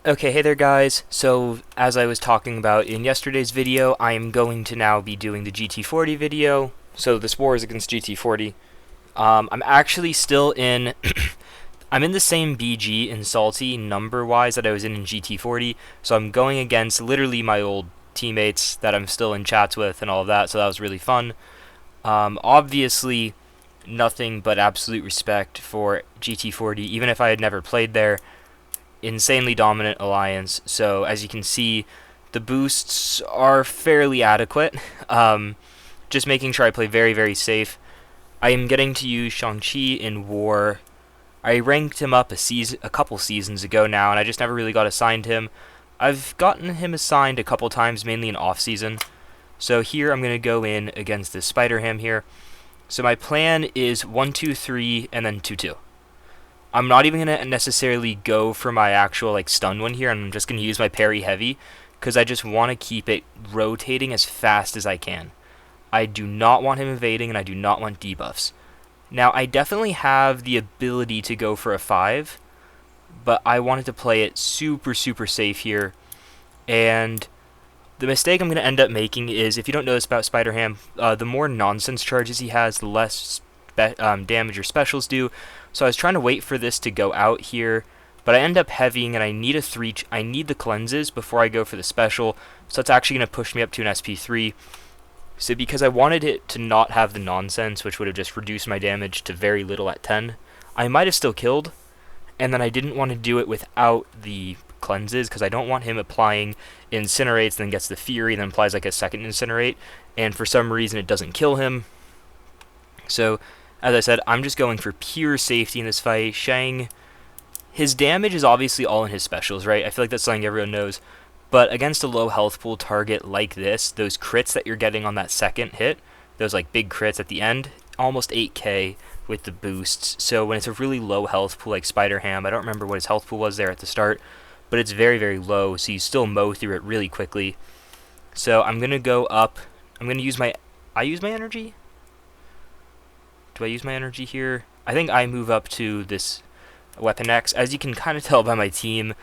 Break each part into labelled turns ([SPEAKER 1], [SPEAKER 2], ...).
[SPEAKER 1] Okay, hey there guys. So, as I was talking about in yesterday's video, I am going to now be doing the GT40 video. So, this war is against GT40. I'm actually still in... I'm in the same BG in Salty, number-wise, that I was in GT40. So, I'm going against literally my old teammates that I'm still in chats with and all of that, so that was really fun. Obviously, nothing but absolute respect for GT40, even if I had never played there. Insanely dominant alliance, so as you can see, the boosts are fairly adequate. Just making sure I play very, very safe. I am getting to use Shang-Chi in War. I ranked him up a couple seasons ago now, and I just never really got assigned him. I've gotten him assigned a couple times, mainly in off-season. So here I'm going to go in against this SpiderHam here. So my plan is 1-2-3 and then 2-2. I'm not even going to necessarily go for my actual stun one here. I'm just going to use my parry heavy because I just want to keep it rotating as fast as I can. I do not want him evading and I do not want debuffs. Now I definitely have the ability to go for a 5, but I wanted to play it super safe here. And the mistake I'm going to end up making is, if you don't know this about SpiderHam, the more nonsense charges he has, the less damage your specials do. So I was trying to wait for this to go out here, but I end up heavying, and I need I need the cleanses before I go for the special, so it's actually going to push me up to an SP3. So because I wanted it to not have the nonsense, which would have just reduced my damage to very little at 10, I might have still killed, and then I didn't want to do it without the cleanses, because I don't want him applying incinerates, then gets the fury, then applies like a second incinerate, and for some reason it doesn't kill him. So as I said, I'm just going for pure safety in this fight. Shang, his damage is obviously all in his specials, right? I feel like that's something everyone knows. But against a low health pool target like this, those crits that you're getting on that second hit, those big crits at the end, almost 8k with the boosts. So when it's a really low health pool like SpiderHam, I don't remember what his health pool was there at the start, but it's very low, so you still mow through it really quickly. So I'm going to go up. I'm going to use my... I use my energy? Do I use my energy here? I think I move up to this Weapon X. As you can kind of tell by my team,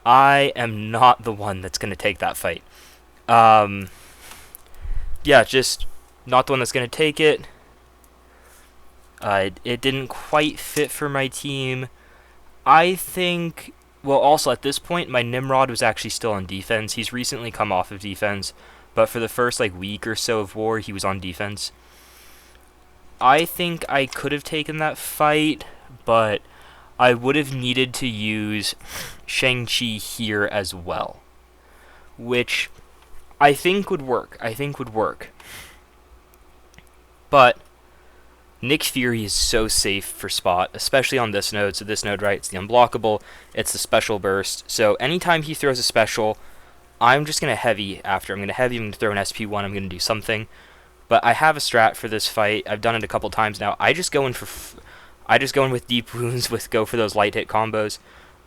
[SPEAKER 1] I am not the one that's going to take that fight. Yeah, just not the one that's going to take it. It didn't quite fit for my team. I think... Well, also at this point, my Nimrod was actually still on defense. He's recently come off of defense, but for the first week or so of war, he was on defense. I think I could have taken that fight, but I would have needed to use Shang-Chi here as well, which I think would work. But Nick Fury is so safe for spot, especially on this node. So this node, right, it's the unblockable, it's the special burst. So anytime he throws a special, I'm just going to heavy after. I'm going to throw an SP1, I'm going to do something. But I have a strat for this fight. I've done it a couple times now. I just go in with deep wounds, go for those light hit combos.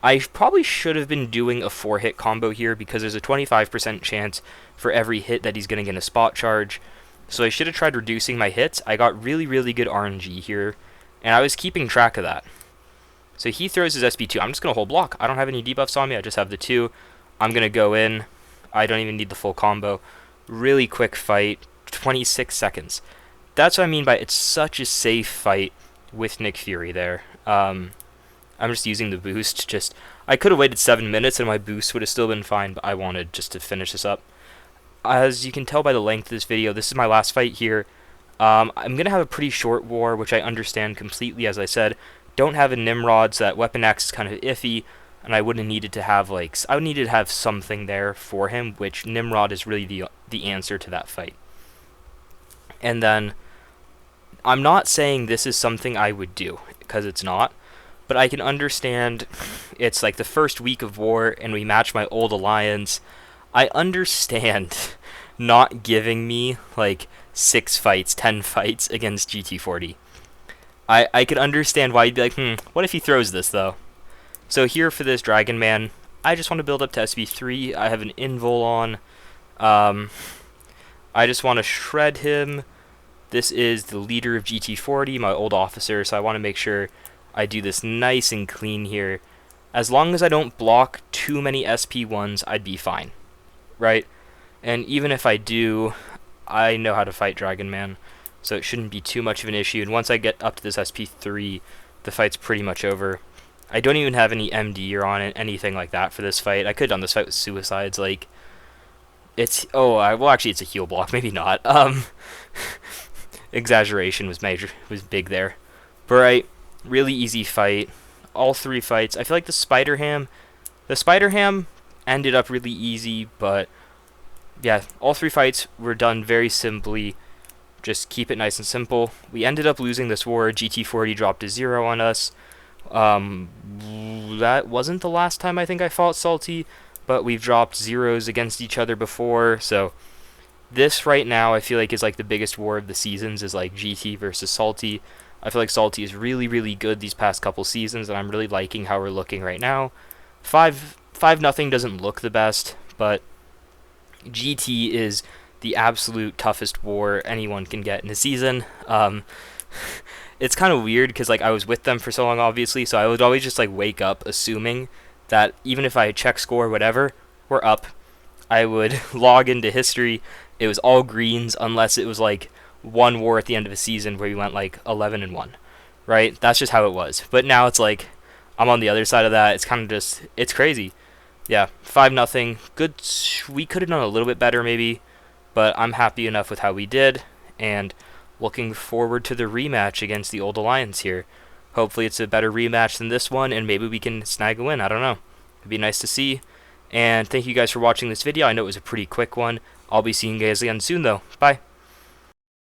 [SPEAKER 1] I probably should have been doing a 4-hit combo here because there's a 25% chance for every hit that he's going to get a spot charge. So I should have tried reducing my hits. I got really good RNG here, and I was keeping track of that. So he throws his SP2. I'm just going to hold block. I don't have any debuffs on me. I just have the 2. I'm going to go in. I don't even need the full combo. Really quick fight. 26 seconds. That's what I mean by it's such a safe fight with Nick Fury there. I'm just using the boost. I could have waited 7 minutes and my boost would have still been fine, but I wanted just to finish this up. As you can tell by the length of this video, this is my last fight here. I'm going to have a pretty short war, which I understand completely. As I said, don't have a Nimrod, so that Weapon X is kind of iffy, and I would have needed to have I would need to have something there for him, which Nimrod is really the answer to that fight. And then, I'm not saying this is something I would do, because it's not, but I can understand it's the first week of war, and we match my old alliance. I understand not giving me, 6 fights, 10 fights against GT40. I could understand why you'd be like, what if he throws this, though? So here for this Dragon Man, I just want to build up to SP3. I have an invul on. I just want to shred him. This is the leader of GT40, my old officer, so I want to make sure I do this nice and clean here. As long as I don't block too many SP1s, I'd be fine, right? And even if I do, I know how to fight Dragon Man, so it shouldn't be too much of an issue. And once I get up to this SP3, the fight's pretty much over. I don't even have any MD or on it, anything like that for this fight. I could have done this fight with Suicides, like, it's, well, actually, it's a heal block, maybe not. Exaggeration was big there. But, right, really easy fight. All 3 fights. I feel like the SpiderHam ended up really easy, but yeah, all 3 fights were done very simply. Just keep it nice and simple. We ended up losing this war. GT40 dropped to 0 on us. That wasn't the last time I think I fought Salty, but we've dropped 0s against each other before, so this right now I feel like is like the biggest war of the seasons, is like GT versus Salty. I feel like Salty is really, really good these past couple seasons, and I'm really liking how we're looking right now. 5-0 doesn't look the best, but GT is the absolute toughest war anyone can get in a season. It's kind of weird because like I was with them for so long, obviously, so I would always just like wake up assuming that even if I check score or whatever, we're up. I would log into history. It was all greens unless it was like one war at the end of a season where we went like 11-1, right? That's just how it was. But now it's like I'm on the other side of that. It's kind of just, it's crazy. Yeah, 5-0. Good. We could have done a little bit better maybe, but I'm happy enough with how we did, and looking forward to the rematch against the old Alliance here. Hopefully it's a better rematch than this one, and maybe we can snag a win. I don't know. It'd be nice to see. And thank you guys for watching this video. I know it was a pretty quick one. I'll be seeing you guys again soon, though. Bye.